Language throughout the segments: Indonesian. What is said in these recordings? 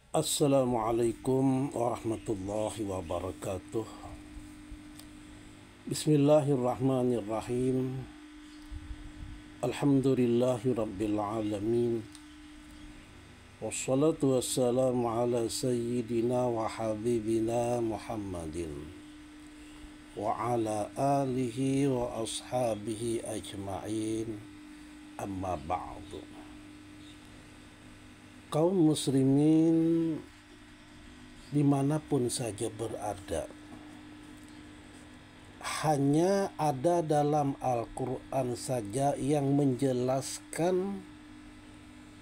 Assalamualaikum warahmatullahi wabarakatuh. Bismillahirrahmanirrahim. Alhamdulillahi rabbil alamin. Wassalatu wassalamu ala sayyidina wa habibina Muhammadin wa ala alihi wa ashabihi ajma'in. Amma ba'du. Kaum muslimin dimanapun saja berada, hanya ada dalam Al-Quran saja yang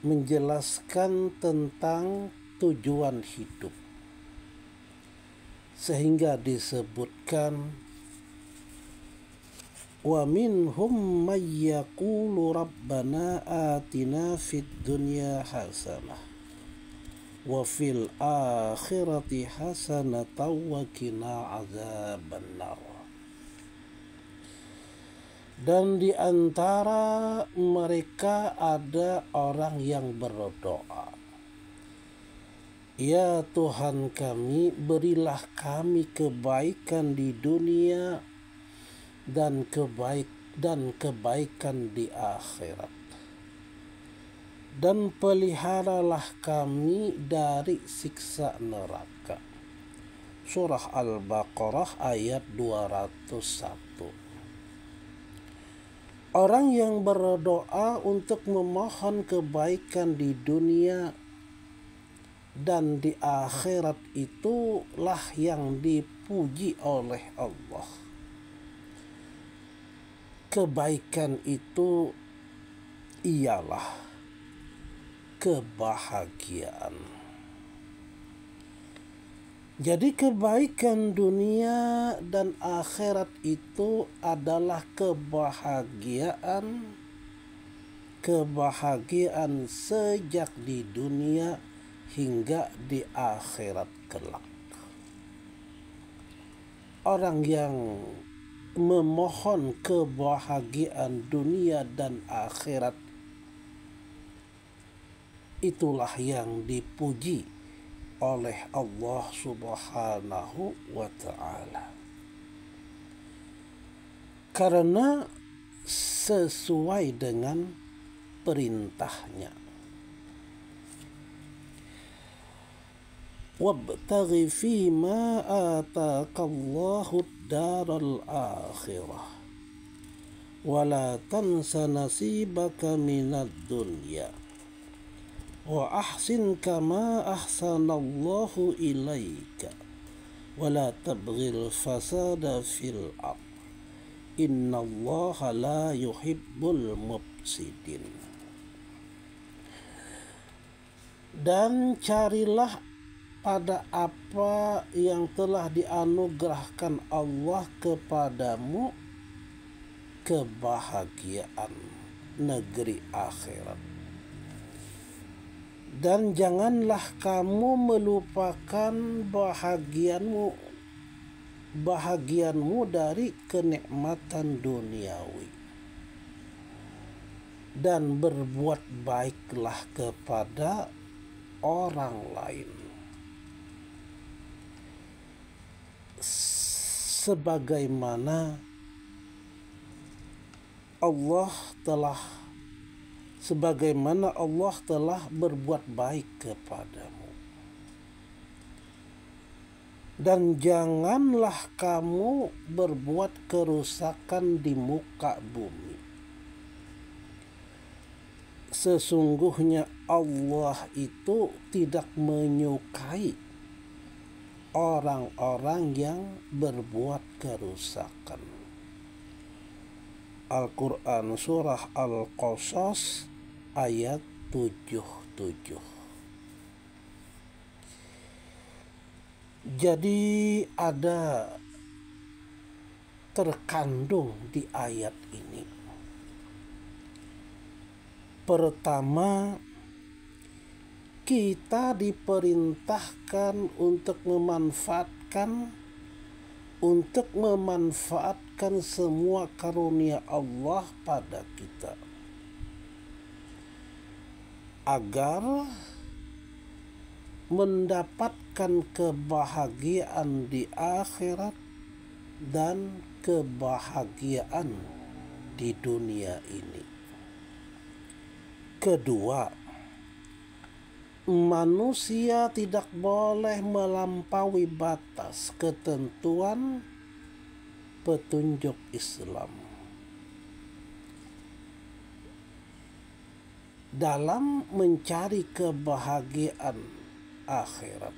menjelaskan tentang tujuan hidup, sehingga disebutkan wa minhum may yaqulu rabbana atina fid dunya hasanah wa fil akhirati hasanatan wa qina azabannar. Dan di antara mereka ada orang yang berdoa, ya Tuhan kami, berilah kami kebaikan di dunia dan kebaikan di akhirat, dan peliharalah kami dari siksa neraka. Surah Al-Baqarah ayat 201. Orang yang berdoa untuk memohon kebaikan di dunia dan di akhirat itulah yang dipuji oleh Allah. Kebaikan itu ialah kebahagiaan. Jadi kebaikan dunia dan akhirat itu adalah kebahagiaan sejak di dunia hingga di akhirat kelak. Orang yang memohon kebahagiaan dunia dan akhirat itulah yang dipuji oleh Allah Subhanahu wa ta'ala, karena sesuai dengan perintahnya. Wabtaghi fima ataakallahu daral akhirah wala tansa nasibaka minad dunya wa ahsin kama ahsanallahu ilaika wala tabghil fasada fil ard innallaha la yuhibbul mufsidin. Dan carilah pada apa yang telah dianugerahkan Allah kepadamu, kebahagiaan negeri akhirat, dan janganlah kamu melupakan bahagianmu dari kenikmatan duniawi, dan berbuat baiklah kepada orang lain sebagaimana Allah telah berbuat baik kepadamu. Dan janganlah kamu berbuat kerusakan di muka bumi. Sesungguhnya Allah itu tidak menyukai orang-orang yang berbuat kerusakan. Al-Quran Surah Al-Qasas ayat 77. Jadi ada terkandung di ayat ini. Pertama, kita diperintahkan untuk memanfaatkan semua karunia Allah pada kita, agar mendapatkan kebahagiaan di akhirat dan kebahagiaan di dunia ini. Kedua, manusia tidak boleh melampaui batas ketentuan petunjuk Islam dalam mencari kebahagiaan akhirat,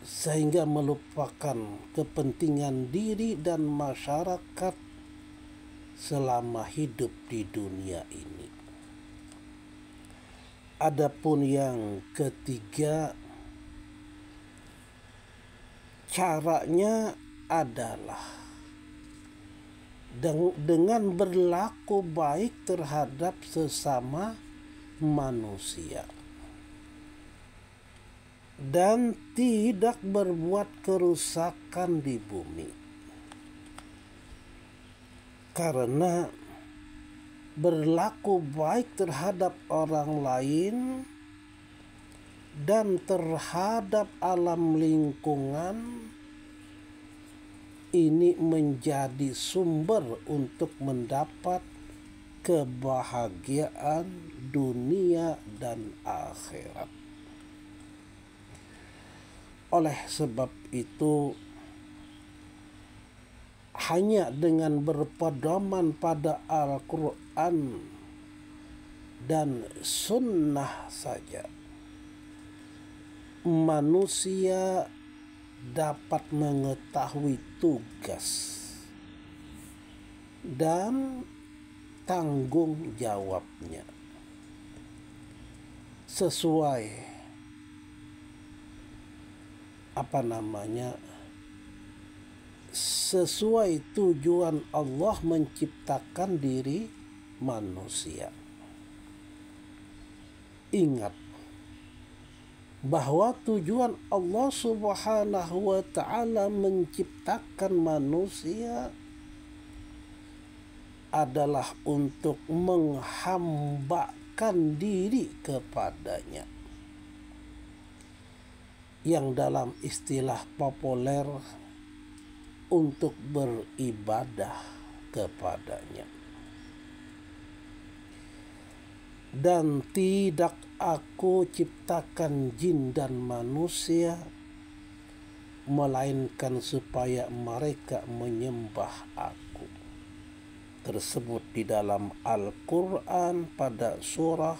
sehingga melupakan kepentingan diri dan masyarakat selama hidup di dunia ini. Adapun yang ketiga, caranya adalah dengan berlaku baik terhadap sesama manusia dan tidak berbuat kerusakan di bumi. Karena berlaku baik terhadap orang lain dan terhadap alam lingkungan ini menjadi sumber untuk mendapat kebahagiaan dunia dan akhirat. Oleh sebab itu, hanya dengan berpedoman pada Al-Quran dan Sunnah saja manusia dapat mengetahui tugas dan tanggung jawabnya sesuai sesuai tujuan Allah menciptakan diri manusia. Ingat bahwa tujuan Allah Subhanahu wa ta'ala menciptakan manusia adalah untuk menghambakan diri kepadanya, yang dalam istilah populer untuk beribadah kepadanya. Dan tidak aku ciptakan jin dan manusia melainkan supaya mereka menyembah aku. Tersebut di dalam Al-Quran pada surah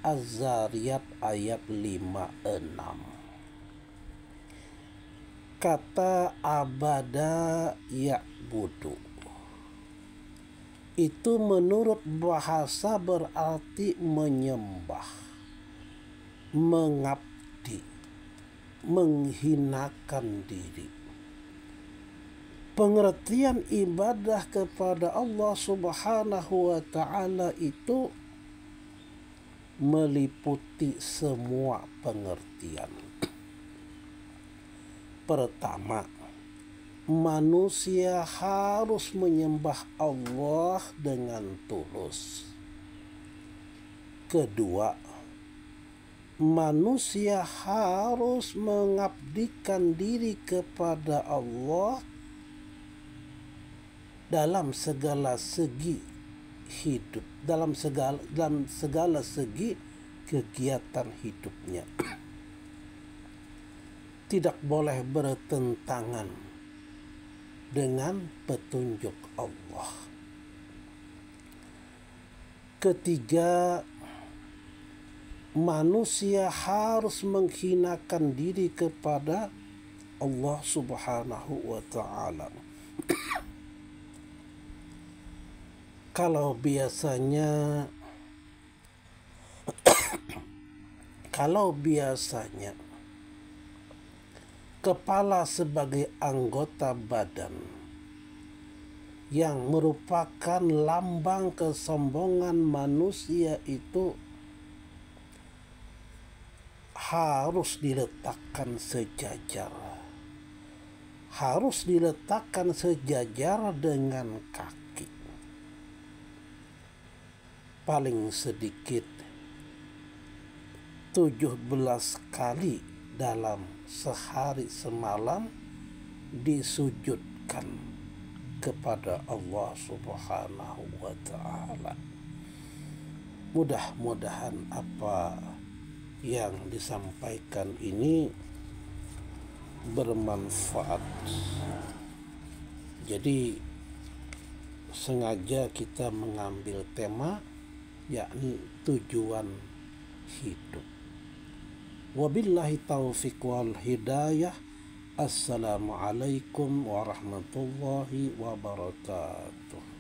Az-Zariyat ayat 56. Kata abada ya'budu itu menurut bahasa berarti menyembah, mengabdi, menghinakan diri. Pengertian ibadah kepada Allah Subhanahu wa ta'ala itu meliputi semua pengertian. Pertama, manusia harus menyembah Allah dengan tulus. Kedua, manusia harus mengabdikan diri kepada Allah dalam segala segi hidup, dalam segala segi kegiatan hidupnya. Tidak boleh bertentangan dengan petunjuk Allah. Ketiga, manusia harus menghinakan diri kepada Allah Subhanahu wa ta'ala. Kalau biasanya kepala sebagai anggota badan yang merupakan lambang kesombongan manusia itu harus diletakkan sejajar dengan kaki. Paling sedikit 17 kali dalam sehari semalam disujudkan kepada Allah Subhanahu wa ta'ala. Mudah-mudahan apa yang disampaikan ini bermanfaat. Jadi sengaja kita mengambil tema yakni tujuan hidup. Wabillahi taufiq wal hidayah. Assalamualaikum warahmatullahi wabarakatuh.